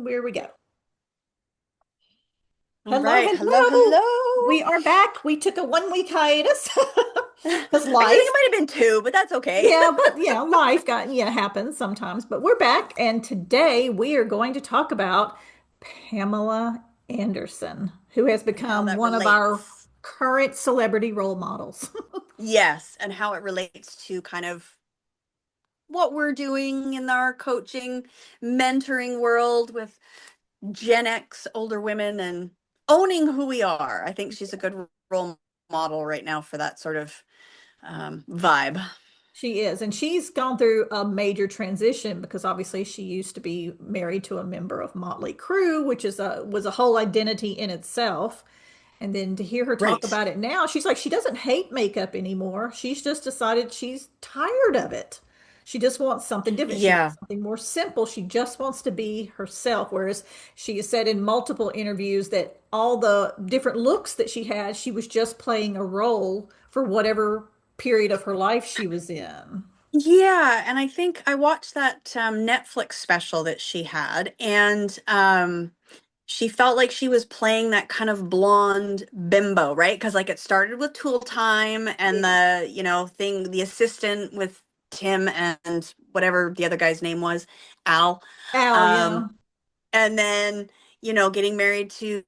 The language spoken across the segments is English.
And where we go. All Hello, right. Hello, hello. hello. We are back. We took a 1 week hiatus I because think life, it might have been two, but that's okay. yeah, but life happens sometimes. But we're back, and today we are going to talk about Pamela Anderson, who has And how become that one of our relates. current celebrity role models. Yes, and how it relates to kind of what we're doing in our coaching, mentoring world with Gen X older women and owning who we are. I think she's a good role model right now for that sort of vibe. She is, and she's gone through a major transition because obviously she used to be married to a member of Motley Crue, which is a was a whole identity in itself. And then to hear her talk Right. about it now, she's like she doesn't hate makeup anymore. She's just decided she's tired of it. She just wants something different. She Yeah. wants something more simple. She just wants to be herself. Whereas she has said in multiple interviews that all the different looks that she had, she was just playing a role for whatever period of her life she was in. Yeah, and I think I watched that Netflix special that she had, and she felt like she was playing that kind of blonde bimbo, right? Because like it started with Tool Time and Yeah. the assistant with Tim and whatever the other guy's name was, Al. Al, yeah. Um, and then, getting married to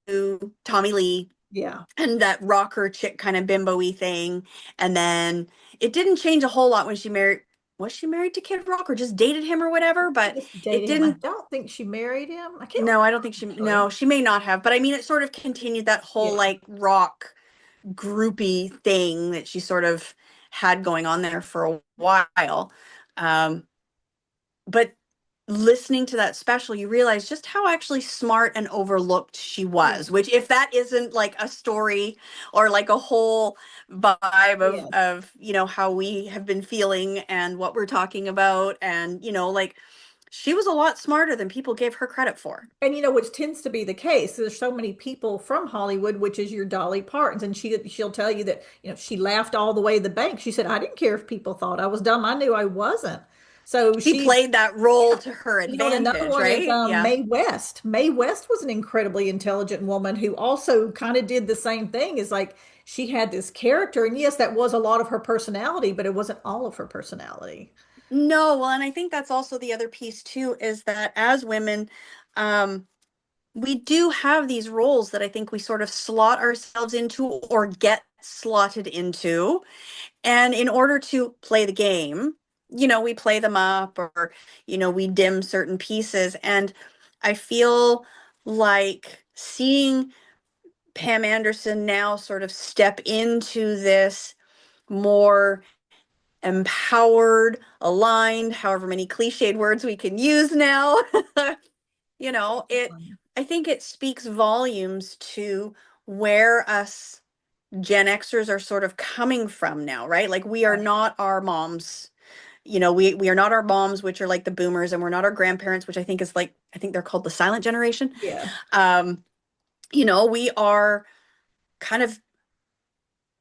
Tommy Lee Yeah. and that rocker chick kind of bimbo-y thing. And then it didn't change a whole lot when she married. Was she married to Kid Rock or just dated him or whatever? She But just it dated him. I didn't. don't think she married him. I can't No, I don't think remember she. actually. No, she may not have. But I mean, it sort of continued that whole Yeah. like rock groupie thing that she sort of had going on there for a while. Um, but listening to that special, you realize just how actually smart and overlooked she Yeah. was, which if that isn't like a story or like a whole vibe of Yes. how we have been feeling and what we're talking about, and like she was a lot smarter than people gave her credit for. And which tends to be the case. There's so many people from Hollywood, which is your Dolly Partons, and she'll tell you that she laughed all the way to the bank. She said, "I didn't care if people thought I was dumb. I knew I wasn't." So She she's played that role yeah. to her And another advantage, one is right? Yeah. Mae West. Mae West was an incredibly intelligent woman who also kind of did the same thing. Is like she had this character, and yes, that was a lot of her personality, but it wasn't all of her personality. No, well, and I think that's also the other piece too, is that as women, um, we do have these roles that I think we sort of slot ourselves into or get slotted into. And in order to play the game, we play them up, or, we dim certain pieces. And I feel like seeing Pam Anderson now sort of step into this more empowered, aligned, however many cliched words we can use now. It I think it speaks volumes to where us Gen Xers are sort of coming from now, right? Like we are not our moms. We are not our moms, which are like the boomers, and we're not our grandparents, which I think they're called the silent generation. Yeah. Um, we are kind of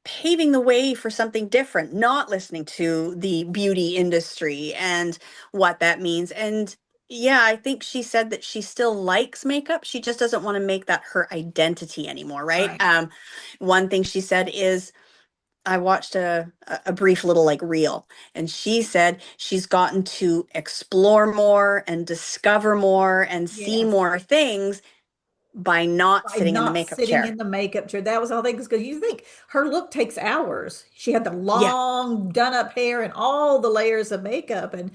paving the way for something different, not listening to the beauty industry and what that means. And yeah, I think she said that she still likes makeup. She just doesn't want to make that her identity anymore, right? Right. One thing she said is, I watched a brief little like reel, and she said she's gotten to explore more and discover more and see Yes. more things by not By sitting in the not makeup sitting chair. in the makeup chair. That was all things because you think her look takes hours. She had the Yeah, long done up hair and all the layers of makeup. And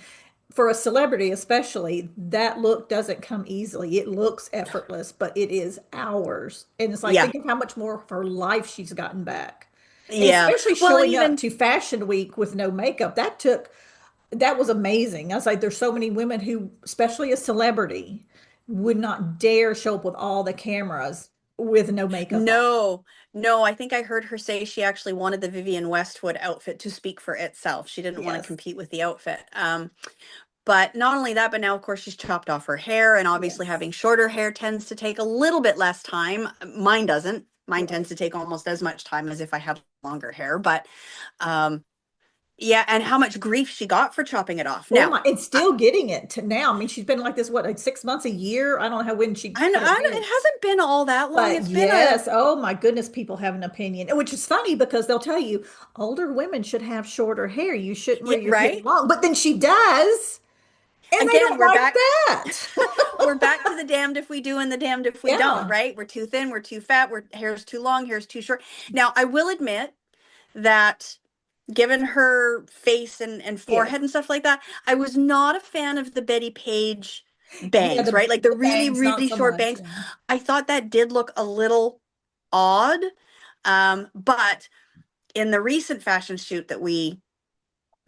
for a celebrity, especially, that look doesn't come easily. It looks effortless, but it is hours. And it's like, yeah, think of how much more of her life she's gotten back. And yeah. especially Well, and showing up even to Fashion Week with no makeup, that was amazing. I was like, there's so many women who, especially a celebrity, would not dare show up with all the cameras with no makeup on. no, no, I think I heard her say she actually wanted the Vivienne Westwood outfit to speak for itself. She didn't want to Yes, compete with the outfit. But not only that, but now of course she's chopped off her hair, and obviously yes, having shorter hair tends to take a little bit less time. Mine doesn't. Mine tends right. to take almost as much time as if I had longer hair. But um, Yeah, and how much grief she got for chopping it off. Oh Now, my, and I, still getting it to now. I mean, she's been like this, what, like 6 months, a year? I don't know how when she cut her it hair. hasn't been all that long. But It's been a yes, oh my goodness, people have an opinion, which is funny because they'll tell you older women should have shorter hair. You shouldn't wear yeah, your hair right? long. But then she does, and they Again, don't like that. we're back to the damned if we do and the damned if we don't, Yeah. right? We're too thin, we're too fat, we're hair's too long, hair's too short. Now, I will admit that given her face and Yes. forehead and stuff like that, I was not a fan of the Betty Page Yeah, bangs, right? Like the the really, bangs, not really so short much. bangs. Yeah. I thought that did look a little odd. But in the recent fashion shoot that we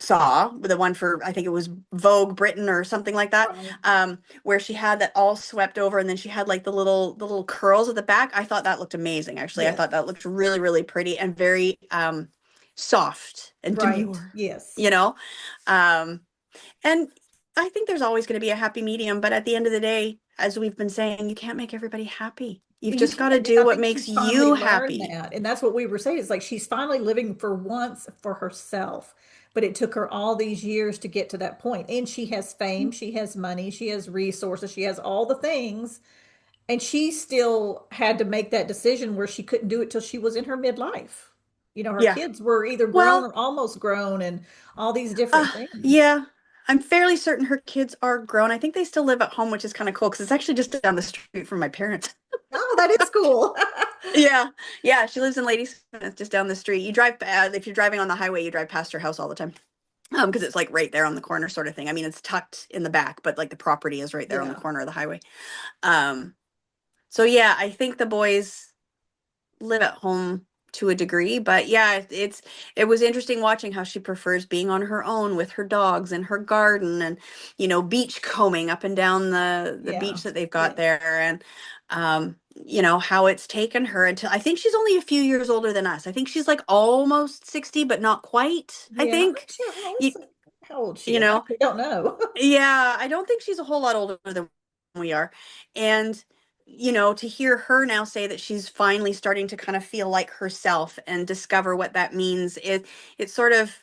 saw, the one for, I think it was Vogue Britain or something like that, Right. where she had that all swept over and then she had like the little curls at the back. I thought that looked amazing, actually. I Yes. thought that looked really, really pretty and very soft and Right. demure, Yes. you know? Um, and I think there's always going to be a happy medium, but at the end of the day, as we've been saying, you can't make everybody happy. You've You just got can't. to And do I what think makes she's finally you learned happy. that. And that's what we were saying. It's like she's finally living for once for herself. But it took her all these years to get to that point. And she has fame, she has money, she has resources, she has all the things. And she still had to make that decision where she couldn't do it till she was in her midlife. You know, her Yeah. kids were either grown Well, or almost grown and all these different things. yeah. I'm fairly certain her kids are grown. I think they still live at home, which is kind of cool because it's actually just down the street from my parents. Oh, that is cool. Yeah. Yeah. She lives in Ladysmith, just down the street. You drive, if you're driving on the highway, you drive past her house all the time. Because it's like right there on the corner sort of thing. I mean, it's tucked in the back, but like the property is right there on the Yeah. corner of the highway. Um, so yeah, I think the boys live at home to a degree, but yeah, it was interesting watching how she prefers being on her own with her dogs and her garden and beach combing up and down the Yeah. beach that they've got Yeah. there and how it's taken her until I think she's only a few years older than us. I think she's like almost 60 but not quite, I Yeah. I'm not think. sure You, how old she you is. I know, actually don't know. yeah, I don't think she's a whole lot older than we are. And, to hear her now say that she's finally starting to kind of feel like herself and discover what that means, it sort of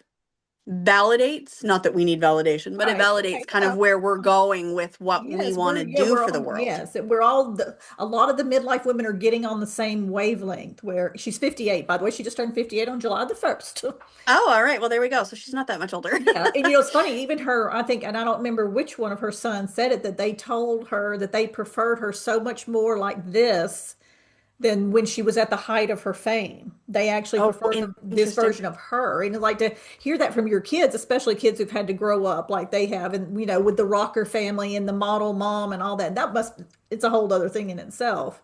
validates, not that we need validation, but it Right. Okay. validates kind of Yeah. where we're going with what we Yes, want we're to yeah, do we're for the all world. yes, we're all a lot of the midlife women are getting on the same wavelength where she's 58, by the way. She just turned 58 on July the 1st. Oh, all right. Well, there we go. So she's not that much older. Yeah, and it's funny, even her, I think, and I don't remember which one of her sons said it, that they told her that they preferred her so much more like this than when she was at the height of her fame. They actually Oh, preferred this interesting. version of her. And like to hear that from your kids, especially kids who've had to grow up like they have, and with the rocker family and the model mom and all that, it's a whole other thing in itself.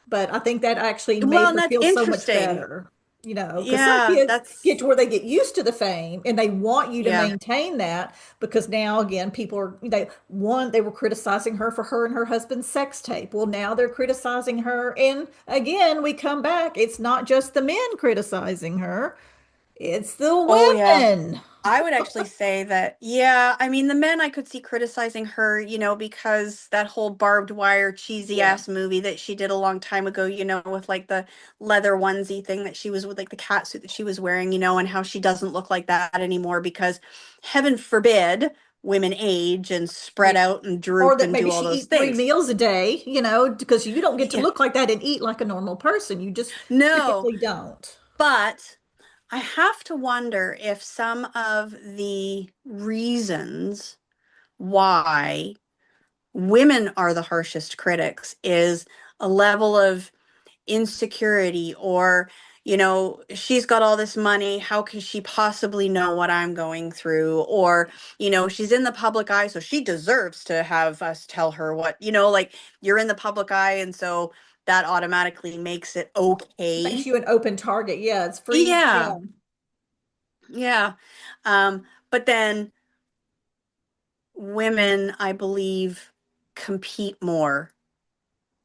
But I think that actually made Well, and her that's feel so much interesting. better, because some Yeah, kids get that's to where they get used to the fame and they want you to yeah. maintain that because now again people are they were criticizing her for her and her husband's sex tape. Well, now they're criticizing her, and again we come back. It's not just the men criticizing her, it's the Oh yeah. women. I would actually say that, yeah, I mean, the men I could see criticizing her, because that whole barbed wire cheesy Yeah. ass movie that she did a long time ago, with like the leather onesie thing that she was with, like the cat suit that she was wearing, and how she doesn't look like that anymore because heaven forbid women age and spread Yeah. out and Or droop that and maybe do all she those eat three things. meals a day, because you don't get to Yeah. look like that and eat like a normal person. You just No, typically don't. but I have to wonder if some of the reasons why women are the harshest critics is a level of insecurity or she's got all this money, how can she possibly know what I'm going through, or she's in the public eye so she deserves to have us tell her what, like you're in the public eye and so that automatically makes it Makes okay. you an open target. Yeah, it's free. Yeah, Yeah. yeah. But then women, I believe, compete more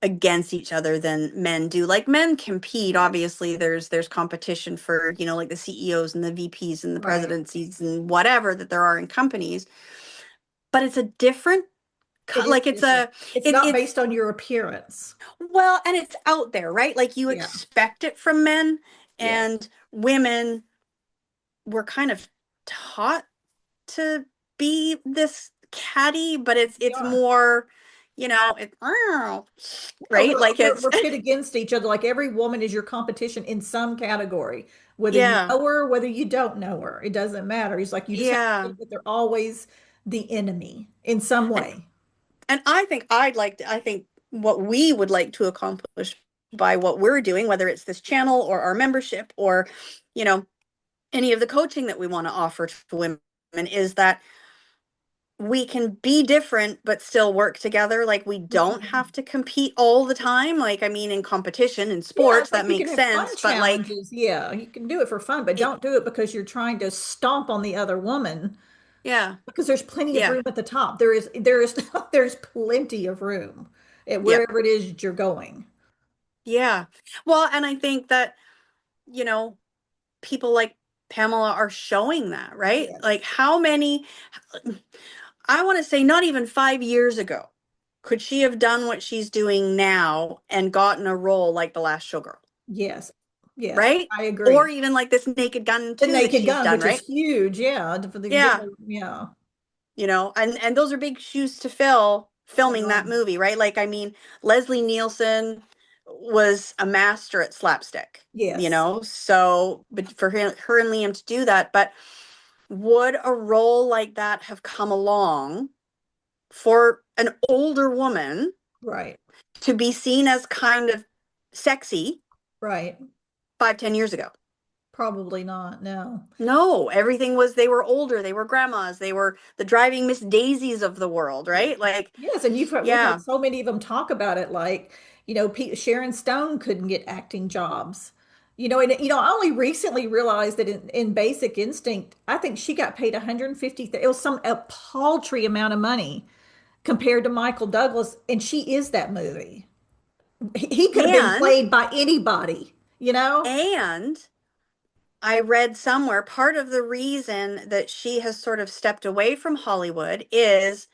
against each other than men do. Like men compete, Yeah. obviously there's competition for, like the CEOs and the VPs and the Right. presidencies and whatever that there are in companies, but it's a different It is like it's different. a It's not it's based on your appearance. well, and it's out there, right? Like you Yeah. expect it from men Yes. and women we're kind of taught to be this catty, but We it's are. more, it, Yeah, right? Like it's we're pit against each other. Like every woman is your competition in some category, whether you yeah. know her, whether you don't know her. It doesn't matter. He's like, you just have to Yeah. think that they're always the enemy in some And way. I think what we would like to accomplish by what we're doing, whether it's this channel or our membership or, you know, any of the coaching that we want to offer to women, is that we can be different but still work together. Like we We don't can. have to compete all the time. Like, I mean, in competition in Yeah, sports, it's like that you can makes have fun sense. But like, challenges. Yeah, you can do it for fun, but it, don't do it because you're trying to stomp on the other woman yeah, because there's plenty of yeah, room at the top. There is there's plenty of room at yep, wherever it is that you're going. yeah. Well, and I think that, you know, people like Pamela are showing that, right? Like, Yes. how many, I want to say, not even 5 years ago, could she have done what she's doing now and gotten a role like The Last Showgirl, Yes. Yes, right? I Or agree. even like this Naked Gun The 2 that Naked she's Gun, done, which is right? huge, yeah, Yeah. yeah, And those are big shoes to fill they filming are. that movie, right? Like, I mean, Leslie Nielsen was a master at slapstick, Yes, so but for her and Liam to do that. But would a role like that have come along for an older woman right, to be seen as kind of sexy right. 5, 10 years ago? Probably not. No. No, everything was, they were older, they were grandmas, they were the driving Miss Daisies of the world, Yes, right? Like, yes, and we've yeah, had so many of them talk about it, like Sharon Stone couldn't get acting jobs. I only recently realized that in Basic Instinct, I think she got paid 150. It was a paltry amount of money compared to Michael Douglas, and she is that movie. He could have been and played by anybody, you know? and I read somewhere part of the reason that she has sort of stepped away from Hollywood is,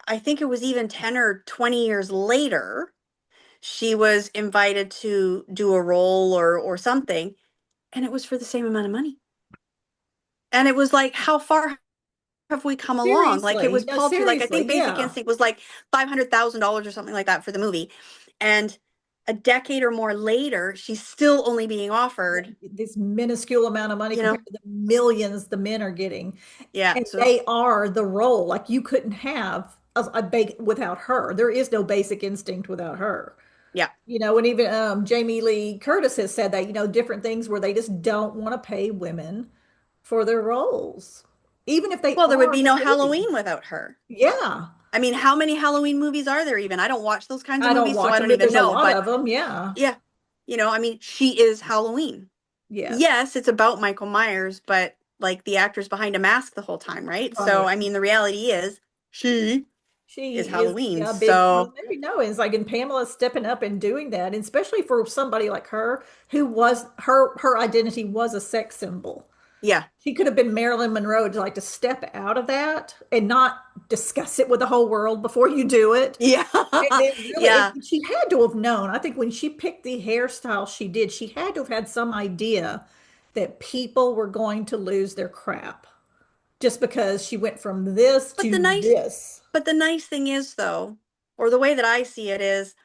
I think it was even 10 or 20 years later, she was invited to do a role or something, and it was for the same amount of money. And it was like, how far have we come along? Like, it Seriously, was no, paltry. Like, I seriously, think Basic yeah. Instinct was like $500,000 or something like that for the movie. And a decade or more later, she's still only being offered, This minuscule amount of money you know, compared to the millions the men are getting. yeah. And So, they are the role. Like you couldn't have a bake without her. There is no Basic Instinct without her. yeah. And even Jamie Lee Curtis has said that, different things where they just don't want to pay women for their roles, even if they Well, there would are be the no lead. Halloween without her. Yeah. I mean, how many Halloween movies are there even? I don't watch those kinds of I don't movies, so watch I them, don't but even there's a know. lot But of them. Yeah. yeah, I mean, she is Halloween. Yes. Yes, it's about Michael Myers, but like the actor's behind a mask the whole time, right? So, Right. I mean, the reality is she is She is, Halloween. yeah, a big part of So, the movie. No, it's like, and Pamela stepping up and doing that, and especially for somebody like her, who was her identity was a sex symbol. yeah. She could have been Marilyn Monroe to step out of that and not discuss it with the whole world before you do it. Yeah. And then really, Yeah. she had to have known. I think when she picked the hairstyle she did, she had to have had some idea that people were going to lose their crap just because she went from this But the to nice this. but the nice thing is though, or the way that I see it is,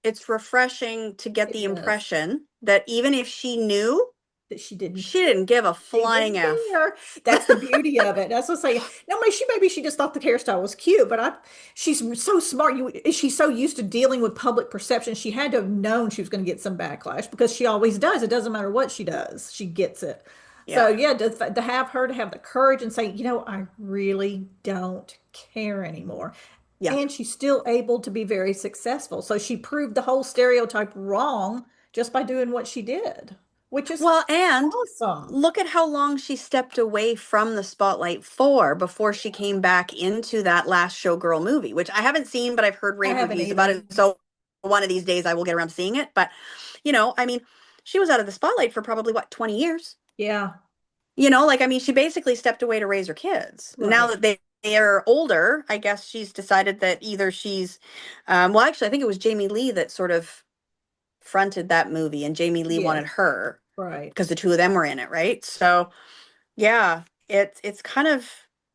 it's refreshing to get It the is. impression that even if she knew, That she didn't she didn't give a She flying didn't F. care. That's the beauty of it. That's what I say. No, maybe she just thought the hairstyle was cute, but she's so smart. She's so used to dealing with public perception. She had to have known she was going to get some backlash because she always does. It doesn't matter what she does, she gets it. Yeah. So yeah, to have her to have the courage and say, I really don't care anymore. Yeah. And she's still able to be very successful. So she proved the whole stereotype wrong just by doing what she did, which is Well, and awesome. look at how long she stepped away from the spotlight for before she came back into that Last Showgirl movie, which I haven't seen, but I've heard I rave haven't reviews about either. it. So one of these days I will get around to seeing it. But, I mean, she was out of the spotlight for probably what, 20 years? Yeah, Like, I mean, she basically stepped away to raise her kids. Now right. that they are older, I guess she's decided that either she's, well, actually, I think it was Jamie Lee that sort of fronted that movie, and Jamie Lee wanted Yes, her right. because the two of them were in it, right? So, Yeah, it's kind of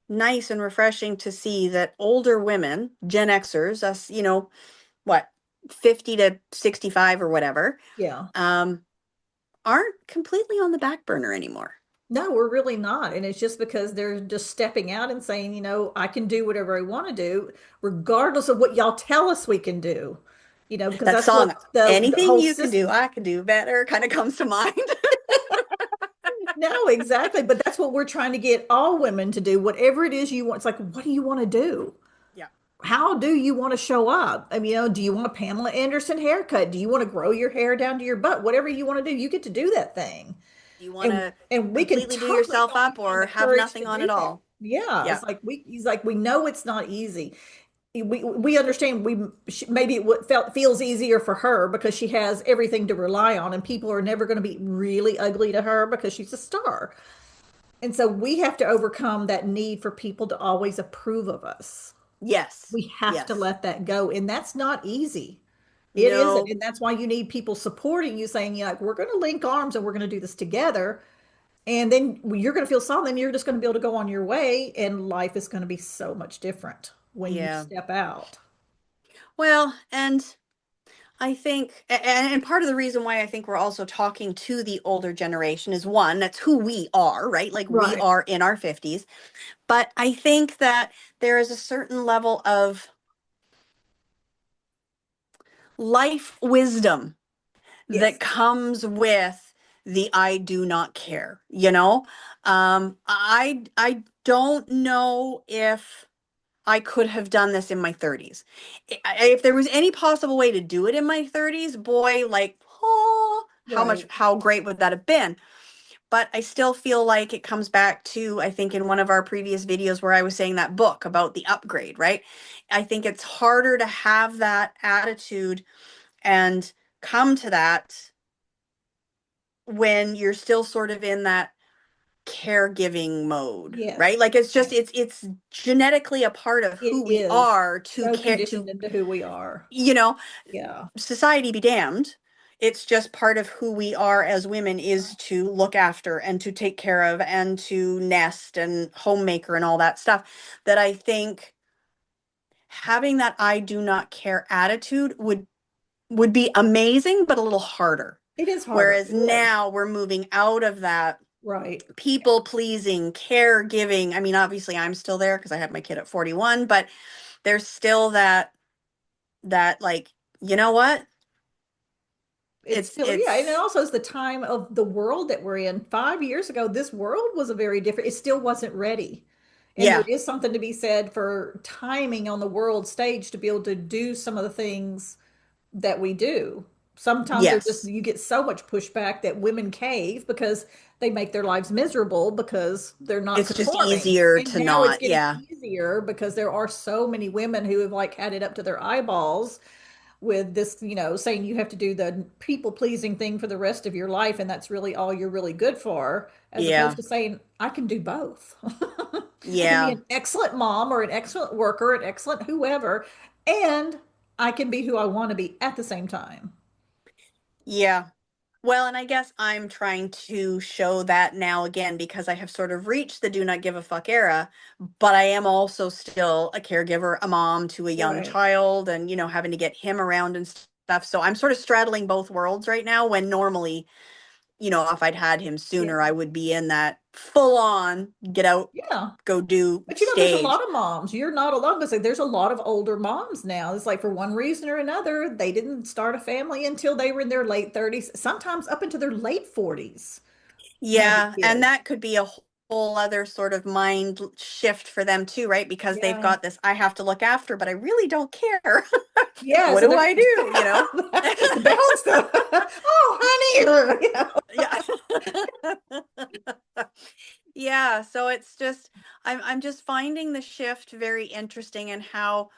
nice and refreshing to see that older women, Gen Xers, us, what, 50 to 65 or whatever, Yeah. um, aren't completely on the back burner anymore. No, we're really not. And it's just because they're just stepping out and saying, I can do whatever I want to do, regardless of what y'all tell us we can do. Because That that's what song, the anything whole you can do, system. I can do better, kind of comes to mind. No, exactly. But that's what we're trying to get all women to do. Whatever it is you want. It's like, what do you want to do? Yeah. How do you want to show up? I mean, do you want a Pamela Anderson haircut? Do you want to grow your hair down to your butt? Whatever you want to do, you get to do that thing. Do you want and to and we can completely do totally yourself help you up find or the have courage to nothing on do at that. all? Yeah, Yeah. he's like we know it's not easy. We understand maybe feels easier for her because she has everything to rely on, and people are never going to be really ugly to her because she's a star. And so we have to overcome that need for people to always approve of us. Yes. We have to Yes. let that go, and that's not easy. It isn't, No. and that's why you need people supporting you, saying, like, we're going to link arms and we're going to do this together. And then you're going to feel something. You're just going to be able to go on your way, and life is going to be so much different when you Yeah. step out. Well, and I think, and part of the reason why I think we're also talking to the older generation is one, that's who we are, right? Like we Right. are in our 50s. But I think that there is a certain level of life wisdom that Yes. comes with the I do not care, you know? I don't know if I could have done this in my 30s. If there was any possible way to do it in my 30s, boy, like, oh, Right. how great would that have been? But I still feel like it comes back to, I think, in one of our previous videos where I was saying that book about the upgrade, right? I think it's harder to have that attitude and come to that when you're still sort of in that caregiving mode, right? Yes. Like it's just Yes. it's genetically a part of It who we is are to so care conditioned to, into who we are. you know, Yeah. society be damned. It's just part of who we are as women is to look after and to take care of and to nest and homemaker and all that stuff that I think having that I do not care attitude would be amazing but a little harder. It is harder. Whereas It is. now we're moving out of that Right. people pleasing, caregiving. I mean, obviously I'm still there because I had my kid at 41, but there's still that like, you know what? It's still, yeah, and it It's also is the time of the world that we're in. 5 years ago, this world was a very different, it still wasn't ready. And there yeah, is something to be said for timing on the world stage to be able to do some of the things that we do. Sometimes they're just, yes. you get so much pushback that women cave because they make their lives miserable because they're not It's just conforming. easier And to now it's not, getting yeah. easier because there are so many women who have like had it up to their eyeballs with this, saying you have to do the people pleasing thing for the rest of your life, and that's really all you're really good for, as opposed Yeah. to saying, I can do both. I can be Yeah. an excellent mom or an excellent worker, an excellent whoever, and I can be who I want to be at the same time. Yeah. Well, and I guess I'm trying to show that now again because I have sort of reached the do not give a fuck era, but I am also still a caregiver, a mom to a young Right. child, and, having to get him around and stuff. So I'm sort of straddling both worlds right now when normally, if I'd had him Yeah. sooner, I would be in that full on get out, Yeah. go do But there's a lot stage. of moms. You're not alone. Because like, there's a lot of older moms now. It's like for one reason or another, they didn't start a family until they were in their late 30s, sometimes up into their late 40s, having Yeah, and kids. that could be a whole other sort of mind shift for them too, right? Because they've Yeah. got this, I have to look after, but I really don't care. Yeah. What So do they're I do, the balance though. Oh, honey. Yeah. Yeah, so it's just I'm just finding the shift very interesting and how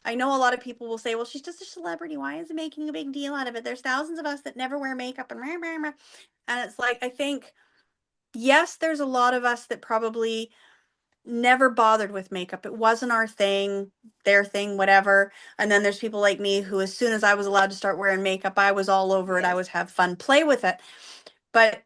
I know a lot of people will say, well, she's just a celebrity. Why is it making a big deal out of it? There's thousands of us that never wear makeup and rah, rah, rah. And it's like I think yes, there's a lot of us that probably never bothered with makeup. It wasn't our thing, their thing, whatever. And then there's people like me who, as soon as I was allowed to start wearing makeup, I was all over it. I Yes. was have fun, play with it. But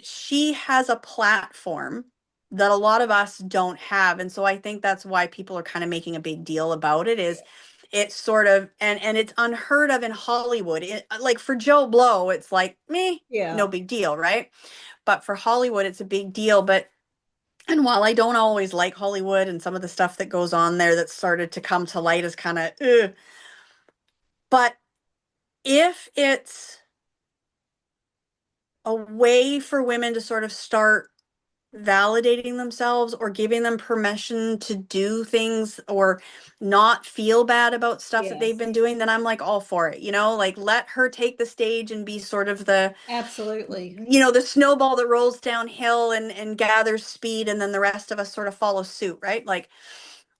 she has a platform that a lot of us don't have. And so I think that's why people are kind of making a big deal about it, is it's sort of, and it's unheard of in Hollywood. Like for Joe Blow, it's like, me, Yeah. no big deal, right? But for Hollywood, it's a big deal. But and while I don't always like Hollywood and some of the stuff that goes on there that started to come to light is kind of, but if it's a way for women to sort of start validating themselves or giving them permission to do things or not feel bad about stuff that they've Yes. been doing, then I'm like all for it, like let her take the stage and be sort of the, Absolutely. the snowball that rolls downhill and gathers speed, and then the rest of us sort of follow suit, right? Like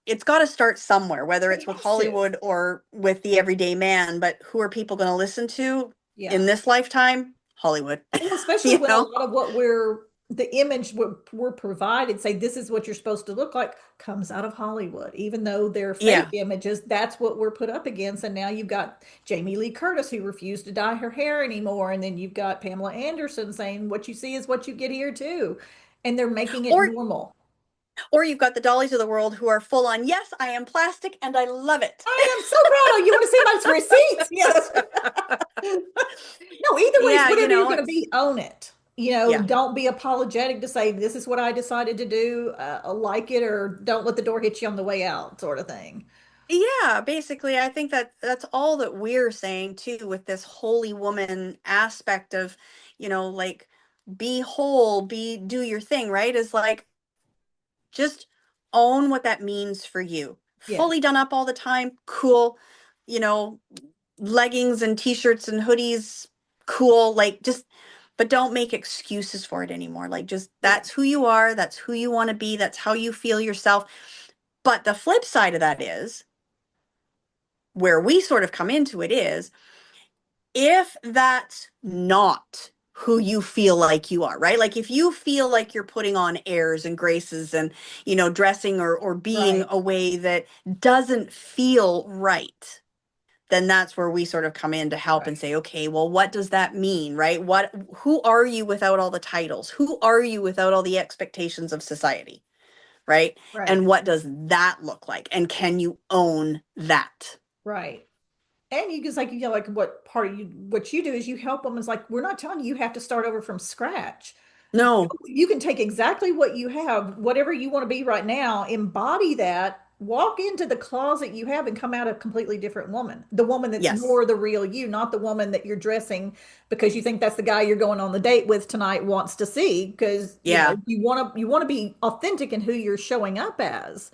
it's got to start somewhere, whether It it's with has to. Hollywood or with the everyday man. But who are people going to listen to Yeah. in this lifetime? Hollywood. Well, especially you when a know? lot of what the image we're provided, say this is what you're supposed to look like, comes out of Hollywood. Even though they're fake Yeah. images, that's what we're put up against. And now you've got Jamie Lee Curtis who refused to dye her hair anymore. And then you've got Pamela Anderson saying what you see is what you get here too. And they're making it Or normal. or you've got the Dollies of the world who are full on, yes, I am plastic and I love it. I am so proud of you. Want to see my receipts? Yes. No, either way, it's Yeah, whatever you're going to it's be, own it. yeah. Don't be apologetic to say, this is what I decided to do, like it, or don't let the door hit you on the way out, sort of thing. Yeah, basically, I think that that's all that we're saying too with this holy woman aspect of, like be whole, do your thing, right? Is like just own what that means for you. Yes, Fully done up all the time, cool. You know, leggings and t-shirts and hoodies, cool. Like just but don't make excuses for it anymore. Like just yes, that's who you are, that's who you want to be, that's how you feel yourself. But the flip side of that is where we sort of come into it is if that's not who you feel like you are, right? Like if you feel like you're putting on airs and graces and, dressing or being right, a way that doesn't feel right, then that's where we sort of come in to help and right, say, okay, well, what does that mean, right? Who are you without all the titles? Who are you without all the expectations of society, right? right, And what does that look like? And can you own that? right. And you just like, like what part of what you do is you help them. It's like, we're not telling you you have to start over from scratch. No. You can take exactly what you have, whatever you want to be right now, embody that, walk into the closet you have and come out a completely different woman. The woman that's Yes. more the real you, not the woman that you're dressing because you think that's the guy you're going on the date with tonight wants to see. Because, Yeah. you want to be authentic in who you're showing up as.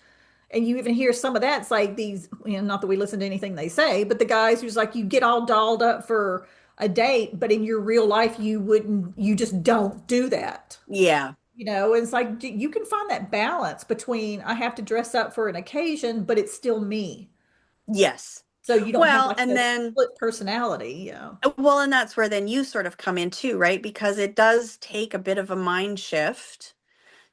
And you even hear some of that. It's like these, not that we listen to anything they say, but the guys who's like, you get all dolled up for a date, but in your real life, you just don't do that. Yeah. It's like you can find that balance between I have to dress up for an occasion, but it's still me. Yes. So you don't have Well, like and a then, split personality. and that's where then you sort of come in too, right? Because it does take a bit of a mind shift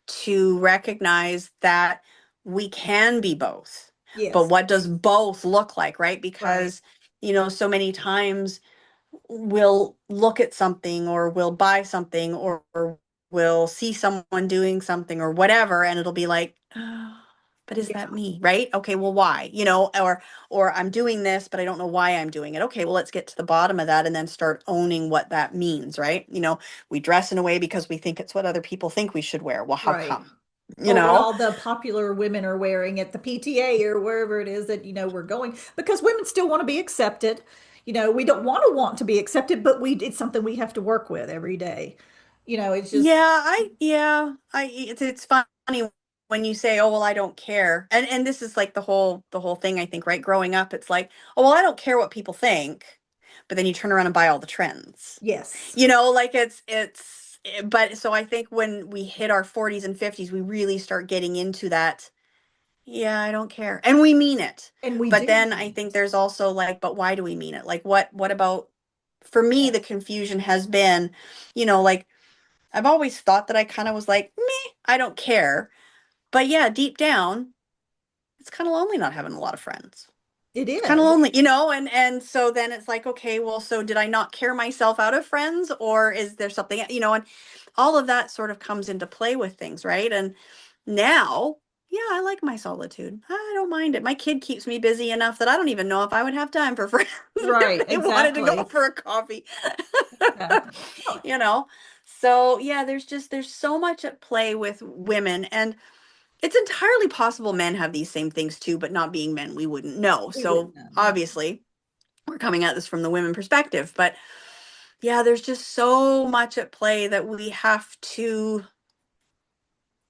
to recognize that we can be both. But Yes, what does both look like, right? right, Because, so many times we'll look at something or we'll buy something or we'll see someone doing something or whatever, and it'll be like, oh, but is yeah, that me, right? Okay, well, why? Or I'm doing this but I don't know why I'm doing it. Okay, well, let's get to the bottom of that and then start owning what that means, right? We dress in a way because we think it's what other people think we should wear. Well, how right. come? you Or what know all the popular women are wearing at the PTA or wherever it is that we're going because women still want to be accepted. We don't want to be accepted, but we it's something we have to work with every day. It's just it's funny when you say, oh, well, I don't care. And this is like the whole thing, I think, right? Growing up, it's like, oh, well, I don't care what people think, but then you turn around and buy all the trends. yes. Like but so I think when we hit our 40s and 50s, we really start getting into that, yeah, I don't care. And we mean it. And we But do then I mean think it. there's also like, but why do we mean it? Like what about for me, the Yes. confusion has been, like I've always thought that I kind of was like, meh, I don't care. But yeah, deep down, it's kind of lonely not having a lot of friends. It It's kind of is. lonely, and so then it's like, okay, well, so did I not care myself out of friends, or is there something, and all of that sort of comes into play with things, right? And now, yeah, I like my solitude. I don't mind it. My kid keeps me busy enough that I don't even know if I would have time for friends Right, if they wanted to go exactly. for a coffee. Exactly. Oh, you know so yeah, there's so much at play with women, and it's entirely possible men have these same things too, but not being men, we wouldn't know. we wouldn't So know. No. obviously we're coming at this from the women perspective, but yeah, there's just so much at play that we have to,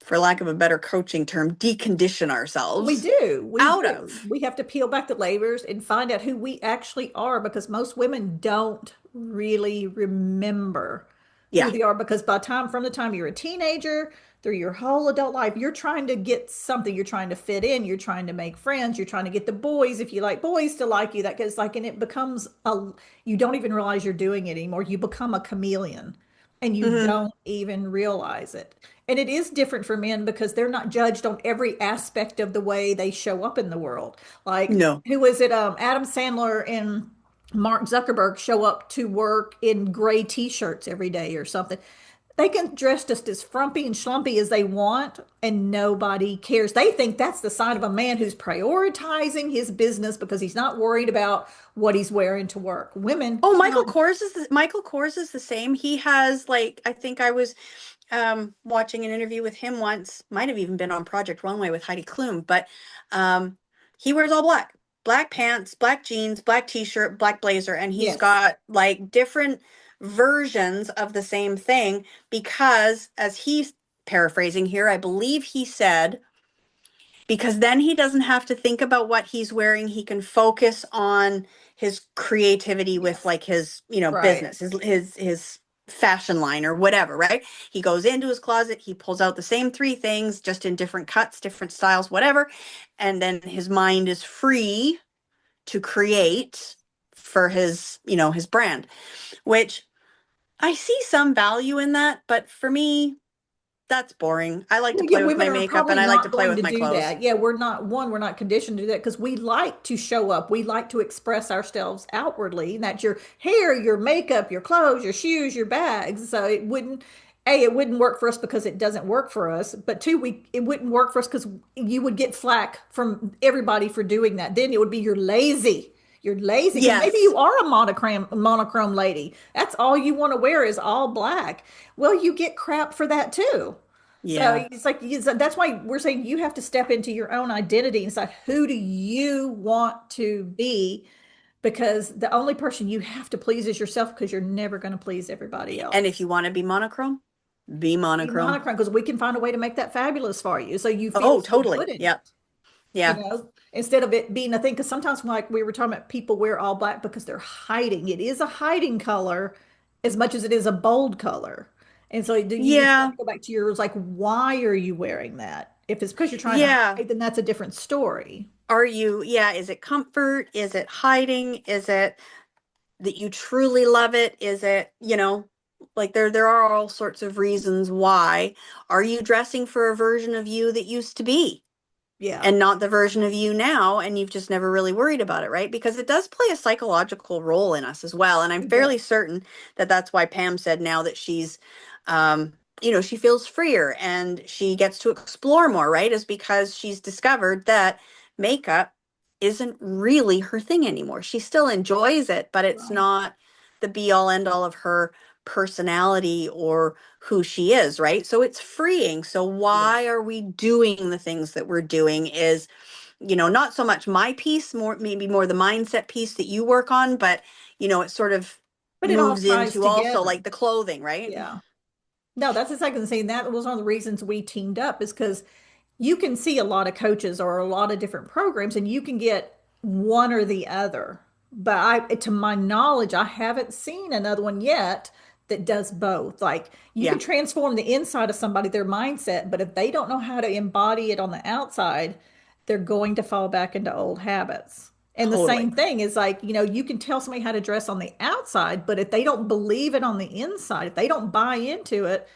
for lack of a better coaching term, decondition We ourselves do. We out do. of. We have to peel back the layers and find out who we actually are because most women don't really remember who Yeah. they are because from the time you're a teenager through your whole adult life, you're trying to get something. You're trying to fit in. You're trying to make friends. You're trying to get the boys, if you like boys, to like you. That gets like, and it becomes you don't even realize you're doing it anymore. You become a chameleon and you Hmm. don't even realize it. And it is different for men because they're not judged on every aspect of the way they show up in the world. Like, No. who is it? Adam Sandler and Mark Zuckerberg show up to work in gray t-shirts every day or something. They can dress just as frumpy and schlumpy as they want, and nobody cares. They think that's the sign of a man who's prioritizing his business because he's not worried about what he's wearing to work. Women Oh, cannot. Michael Kors is the same. He has, like, I think I was watching an interview with him once, might have even been on Project Runway with Heidi Klum, but um, he wears all black, black pants, black jeans, black t-shirt, black blazer, and he's Yes. got like different versions of the same thing because, as he's paraphrasing here, I believe he said, because then he doesn't have to think about what he's wearing. He can focus on his creativity with, Yes. like, his, Right. business, his fashion line or whatever, right? He goes into his closet, he pulls out the same three things, just in different cuts, different styles, whatever, and then his mind is free to create for his brand, which I see some value in that, but for me, that's boring. I like to Well, yeah, play with women my are makeup, probably and I like to not play going with to my do clothes. that. Yeah, we're not conditioned to do that because we like to show up. We like to express ourselves outwardly. And that's your hair, your makeup, your clothes, your shoes, your bags. So it wouldn't work for us because it doesn't work for us. But two, it wouldn't work for us because you would get flack from everybody for doing that. Then it would be you're lazy. You're lazy because maybe Yes. you are a monochrome lady. That's all you want to wear is all black. Well, you get crap for that too. So Yeah. it's like that's why we're saying you have to step into your own identity and say, who do you want to be? Because the only person you have to please is yourself because you're never going to please everybody And if else. you want to be Be monochrome. monochrome because we can find a way to make that fabulous for you so you feel Oh, so totally. good in Yeah. it. Yeah. Instead of it being a thing, because sometimes, like we were talking about, people wear all black because they're hiding. It is a hiding color as much as it is a bold color. And so you just have Yeah. to go back to yours, like, why are you wearing that? If it's because you're trying to Yeah. hide, then that's a different story. Yeah, is it comfort? Is it hiding? Is it that you truly love it? Is it, like, there are all sorts of reasons why. Are you dressing for a version of you that used to be, Yeah, and not the version of you now, and you've just never really worried about it, right? Because it does play a psychological role in us as well, and I'm it does. fairly certain that that's why Pam said now that she's she feels freer and she gets to explore more, right? Is because she's discovered that makeup isn't really her thing anymore. She still enjoys it, but it's Right. not the be all end all of her personality or who she is, right? So it's freeing. So why Yes. are we doing the things that we're doing is, not so much my piece, more maybe more the mindset piece that you work on, but it sort of But it all moves ties into also together. like the clothing, right? Yeah. No, that's the second thing. That was one of the reasons we teamed up is because you can see a lot of coaches or a lot of different programs and you can get one or the other. But to my knowledge, I haven't seen another one yet that does both. Like you can Yeah, transform the inside of somebody, their mindset, but if they don't know how to embody it on the outside, they're going to fall back into old habits. And the totally. same thing is like, you can tell somebody how to dress on the outside, but if they don't believe it on the inside, if they don't buy into it,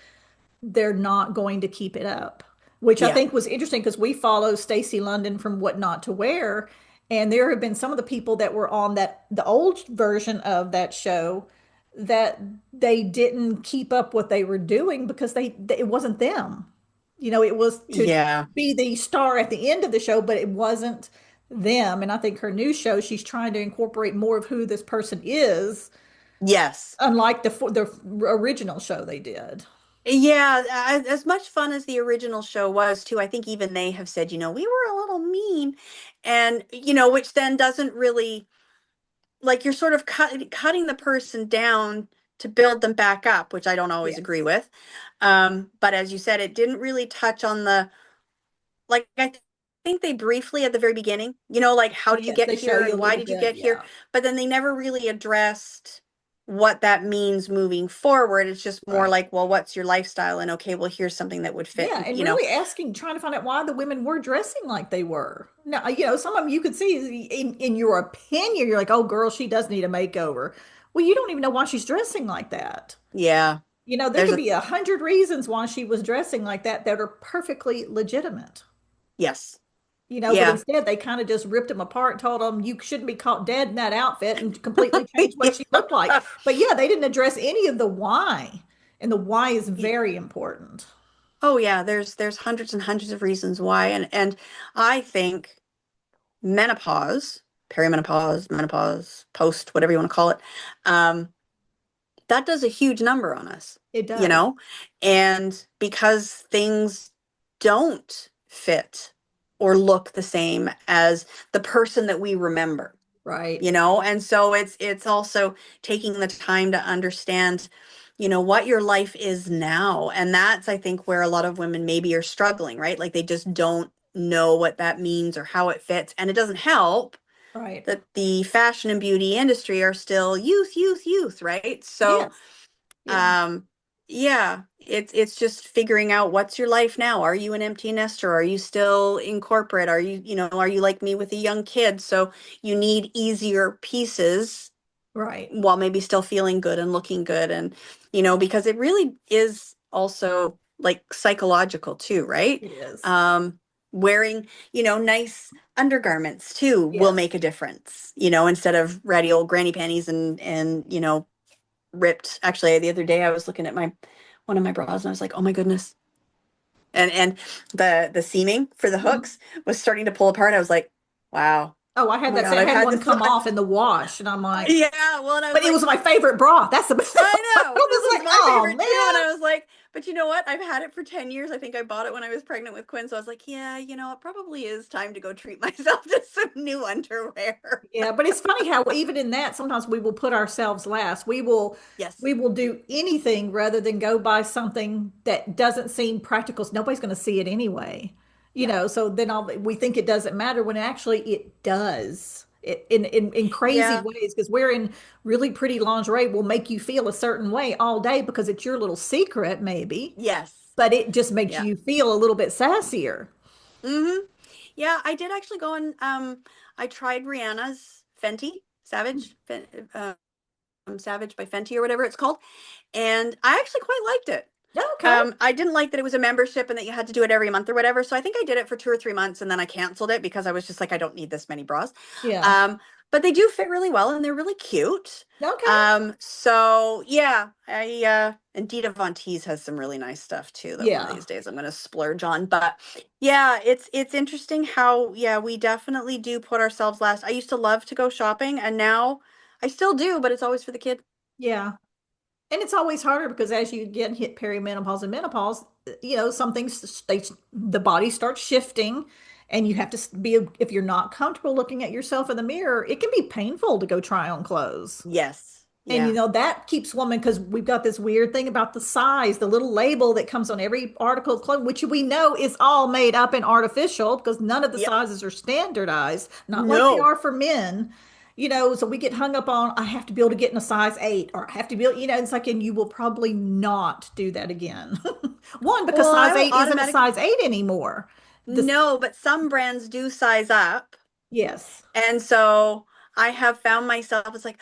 they're not going to keep it up, which I Yeah. think was interesting because we follow Stacey London from What Not to Wear. And there have been some of the people that were on the old version of that show that they didn't keep up what they were doing because it wasn't them. It was to Yeah. be the star at the end of the show, but it wasn't them. And I think her new show, she's trying to incorporate more of who this person is, Yes. unlike the original show they did. Yeah, as much fun as the original show was too, I think even they have said, we were a little mean, and which then doesn't really, like, you're sort of cutting the person down to build them back up, which I don't always agree Yes. with. But as you said, it didn't really touch on like, think they briefly at the very beginning, like, how did you Yes, get they show here you a and why little did you bit. get here? Yeah. But then they never really addressed what that means moving forward. It's just more Right. like, well, what's your lifestyle? And okay, well, here's something that would fit, Yeah, and really asking, trying to find out why the women were dressing like they were. Now, some of them you could see in your opinion, you're like, oh, girl, she does need a makeover. Well, you don't even know why she's dressing like that. yeah, There there's could a, be 100 reasons why she was dressing like that are perfectly legitimate. yes, But yeah, instead they kind of just ripped them apart, told them you shouldn't be caught dead in that outfit, and completely changed what she looked like. yeah. But yeah, they didn't address any of the why, and the why is very important. Oh yeah, there's hundreds and hundreds of reasons why, and I think menopause, perimenopause, menopause, post, whatever you want to call it, um, that does a huge number on us, It you does. know? And because things don't fit or look the same as the person that we remember, Right. and so it's also taking the time to understand, what your life is now. And that's, I think, where a lot of women maybe are struggling, right? Like they just don't know what that means or how it fits. And it doesn't help Right. that the fashion and beauty industry are still youth, youth, youth, right? So Yes. Yeah. um yeah, it's just figuring out what's your life now. Are you an empty nester? Are you still in corporate? Are you like me with a young kid? So you need easier pieces Right. while maybe still feeling good and looking good, and because it really is also like psychological too, right? It is. um Wearing nice undergarments too will Yes. make a difference, instead of ratty old granny panties and ripped. Actually, the other day I was looking at my one of my bras and I was like, oh my goodness. And the seaming for the Mhm. hooks was starting to pull apart. I was like, wow. Oh, I Oh had my that. God, I I've had had one this. come off in the wash, and I'm like, Yeah, well, and I was but it like, was my favorite bra. That's the best. I know. I This was was like, my oh favorite too. And man. I was like, but you know what? I've had it for 10 years. I think I bought it when I was pregnant with Quinn. So I was like, yeah, it probably is time to go treat myself to some new underwear. Yeah, but it's funny how even in that, sometimes we will put ourselves last. Yes. We will do anything rather than go buy something that doesn't seem practical. So nobody's going to see it anyway. Yeah. So then we think it doesn't matter when actually it does. In crazy Yeah. ways, because wearing really pretty lingerie will make you feel a certain way all day because it's your little secret, maybe, Yes. but it just makes Yeah. you feel a little bit sassier. Mm-hmm. Yeah. I did actually go and I tried Rihanna's Fenty Savage, Savage by Fenty or whatever it's called. And I actually quite liked it. Okay. I didn't like that it was a membership and that you had to do it every month or whatever. So I think I did it for 2 or 3 months and then I canceled it because I was just like, I don't need this many bras. Yeah. Um, but they do fit really well and they're really cute. Okay. So yeah, and Dita Von Teese has some really nice stuff too that one of Yeah. these days I'm going to splurge on. But yeah, it's interesting how, yeah, we definitely do put ourselves last. I used to love to go shopping and now I still do, but it's always for the kid. Yeah. And it's always harder because as you get hit perimenopause and menopause, some things the body starts shifting, and you have to be, if you're not comfortable looking at yourself in the mirror, it can be painful to go try on clothes. Yes. And Yeah. that keeps women, because we've got this weird thing about the size, the little label that comes on every article of clothing, which we know is all made up and artificial because none of the Yep. sizes are standardized, not like they No. are for men. So we get hung up on, I have to be able to get in a size 8, or I have to be able, it's like, and you will probably not do that again. One, because Well, I size will 8 isn't a automatically. size 8 anymore. This, No, but some brands do size up. yes. And so I have found myself, it's like,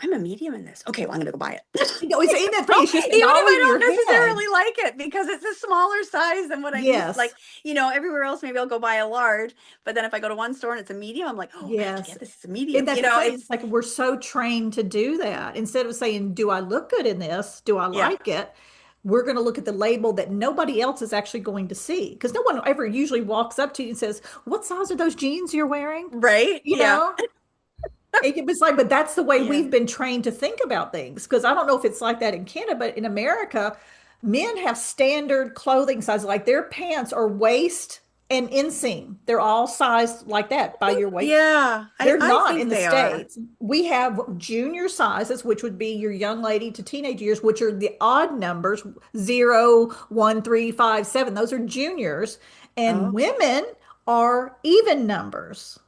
I'm a medium in this. Okay, well, I'm gonna go buy it. You know, it's in that thing. Oh, It's just even all if in I your don't head. necessarily like it because it's a smaller size than what I'm used to. Like, Yes. everywhere else, maybe I'll go buy a large, but then if I go to one store and it's a medium, I'm like, oh, I have to Yes. get this. It's a And medium. that's the thing. It's It's like we're so trained to do that. Instead of saying, do I look good in this? Do I yeah, like it? We're going to look at the label that nobody else is actually going to see. Because no one ever usually walks up to you and says, what size are those jeans you're wearing? right? You Yeah, know? It was like, but that's the way yeah. we've been trained to think about things. Because I don't know if it's like that in Canada, but in America, men have standard clothing sizes. Like their pants are waist and inseam. They're all sized like that by your waist. Yeah, I They're I not in think the they are. States. We have junior sizes, which would be your young lady to teenage years, which are the odd numbers, 0, 1, 3, 5, 7. Those are juniors. And Okay. women are even numbers.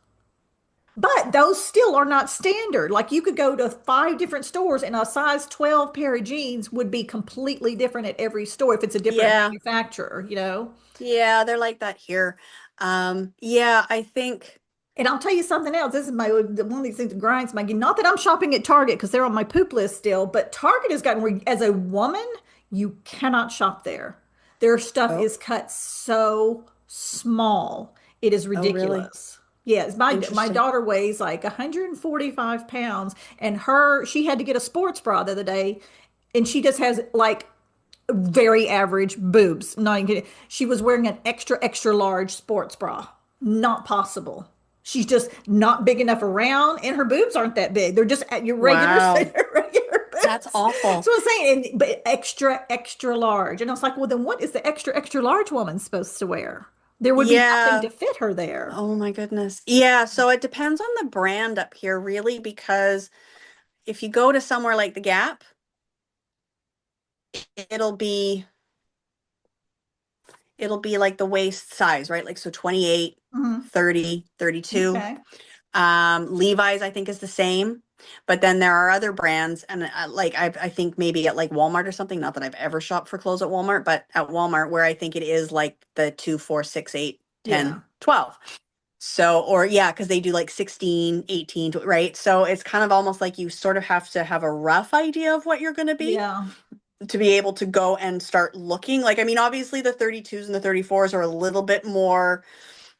But those still are not standard. Like you could go to 5 different stores and a size 12 pair of jeans would be completely different at every store if it's a different Yeah, manufacturer, you know? yeah, they're like that here. Yeah, I think. And I'll tell you something else. This is one of these things that grinds my gear. Not that I'm shopping at Target because they're on my poop list still, but Target has gotten where, as a woman, you cannot shop there. Their stuff Oh, is cut so small. It is oh, really? ridiculous. Yes, my Interesting. daughter weighs like 145 pounds, and she had to get a sports bra the other day, and she just has like very average boobs. Not even kidding. She was wearing an extra, extra large sports bra. Not possible. She's just not big enough around, and her boobs aren't that big. They're just at your regular, Wow, regular that's boobs. awful. So I'm saying, but extra, extra large. And I was like, well, then what is the extra, extra large woman supposed to wear? There would be nothing Yeah. to fit her there. Oh my goodness. Yeah, so it depends on the brand up here, really, because if you go to somewhere like the Gap, it'll be it'll be like the waist size, right? Like so 28, Mhm. 30, 32. Okay. Levi's, I think, is the same. But then there are other brands, and like I think maybe at like Walmart or something. Not that I've ever shopped for clothes at Walmart, but at Walmart, where I think it is like the 2, 4, 6, 8, Yeah. 10, 12. So, or yeah, because they do like 16, 18, right? So it's kind of almost like you sort of have to have a rough idea of what you're going Yeah. to be able to go and start looking. Like, I mean, obviously the 32s and the 34s are a little bit more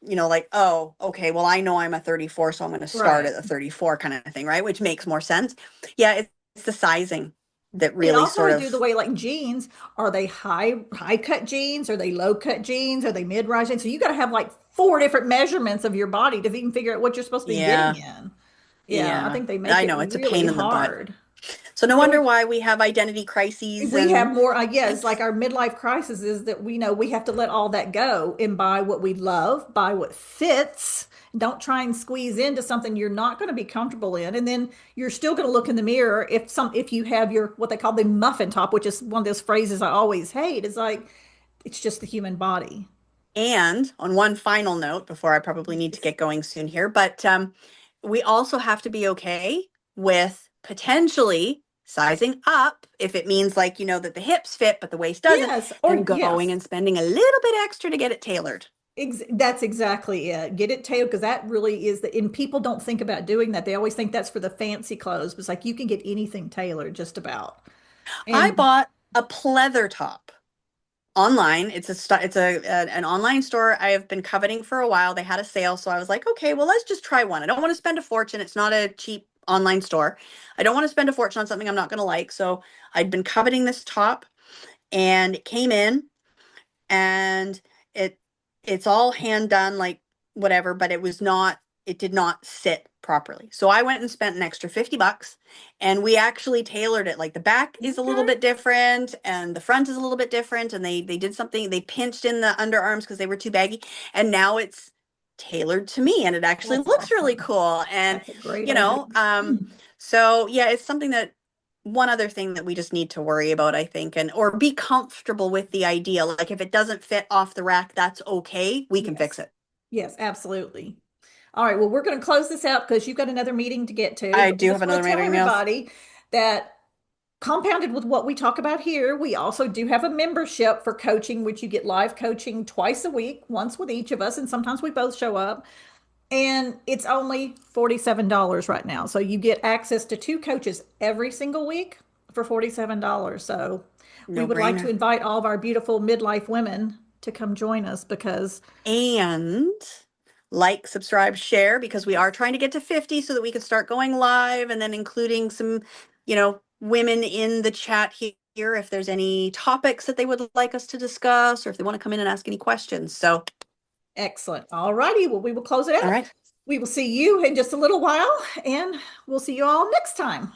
like, oh, okay, well, I know I'm a 34, so I'm going to start Right. at a 34 kind of thing, right? Which makes more sense. Yeah, it's the sizing that It really also sort has to do with the of, way like jeans, are they high cut jeans? Are they low cut jeans? Are they mid rise jeans? So you got to have like 4 different measurements of your body to even figure out what you're supposed to be getting yeah, in. Yeah, I yeah. think they make I it know it's a really pain in the butt. hard. So no So wonder why we have identity crises we have and more, I guess, like our midlife crisis is that we know we have to let all that go and buy what we love, buy what fits. Don't try and squeeze into something you're not going to be comfortable in. And then you're still going to look in the mirror if you have your what they call the muffin top, which is one of those phrases I always hate. It's like it's just the human body. And on one final note, before I probably need to Yes. get going soon here, but we also have to be okay with potentially sizing up if it means like, that the hips fit, but the waist doesn't, Yes, and or going yes. and spending a little bit extra to get it tailored. That's exactly it. Get it tailored because that really is and people don't think about doing that. They always think that's for the fancy clothes, but it's like you can get anything tailored just about. I And bought a pleather top online. An online store I have been coveting for a while. They had a sale, so I was like, okay, well, let's just try one. I don't want to spend a fortune. It's not a cheap online store. I don't want to spend a fortune on something I'm not going to like. So I'd been coveting this top, and it came in, and it it's all hand done, like whatever, but it did not sit properly. So I went and spent an extra $50, and we actually tailored it. Like the back is a little okay, bit different and the front is a little bit different, and they did something, they pinched in the underarms because they were too baggy, and now it's tailored to me, and it actually that's looks really awesome. cool. And That's a great you idea. know so yeah, it's something that one other thing that we just need to worry about, I think, and or be comfortable with the idea. Like if it doesn't fit off the rack, that's okay. We can fix Yes. it. Yes, absolutely. All right, well, we're going to close this out because you've got another meeting to get to, I but we do have just want another to tell meeting, Meals. everybody that compounded with what we talk about here, we also do have a membership for coaching, which you get live coaching twice a week, once with each of us, and sometimes we both show up. And it's only $47 right now. So you get access to two coaches every single week for $47. So we No would like to brainer. invite all of our beautiful midlife women to come join us because And like, subscribe, share, because we are trying to get to 50 so that we can start going live and then including some, women in the chat here if there's any topics that they would like us to discuss or if they want to come in and ask any questions. So, excellent. All righty. Well, we will close it all out. right. We will see you in just a little while and we'll see you all next time.